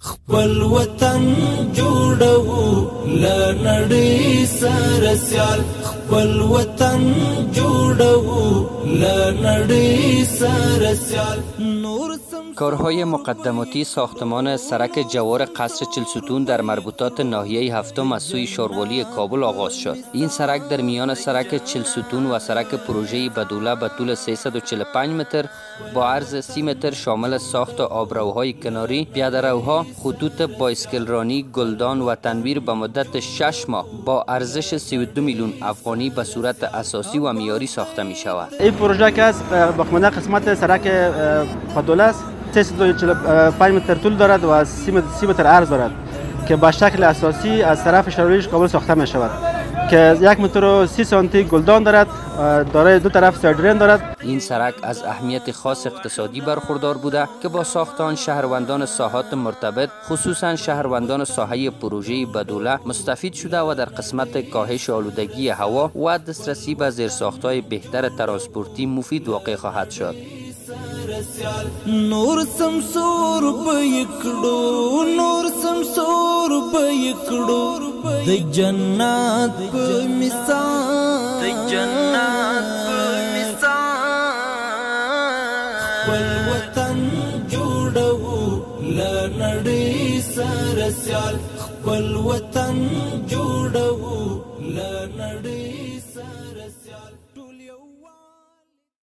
خپل وطن جوړو لنړۍ سره سیال خپل وطن جوړو لنړۍ سره سیال کارهای مقدماتی ساختمان سرک جوار قصر چلستون در مربوطات ناحیه هفتم از سوی شاروالی کابل آغاز شد. این سرک در میان سرک چلستون و سرک پروژه بدوله به طول 345 متر با عرض 30 متر شامل ساخت آبروهای کناری، پیاده‌روها، خطوط بایسکلرانی، گلدان و تنویر به مدت 6 ماه با ارزش 32 میلیون افغانی به صورت اساسی و معیاری ساخته می شود. این پروژه که از باقیمانده قسمت سرک بدوله است 345 متر طول دارد و 30 متر عرض دارد که به شکل اساسی از طرف شهروالی کابل ساخته می شود که 1 متر و 30 سانتی گلدان دارد، دارای دو طرف سایدرین دارد. این سرک از اهمیت خاص اقتصادی برخوردار بوده که با ساخت آن شهروندان ساحات مرتبط خصوصا شهروندان ساحه پروژه بدوله مستفید شده و در قسمت کاهش آلودگی هوا و دسترسی به زیرساخت‌های بهتر ترانسپورتی مفید واقع خواهد شد. نور سمسور بيکړو نور سمسور بيکړو د جنات په مثال د جنات په مثال خپل وطن جوړو لنړۍ سره سیال خپل وطن جوړو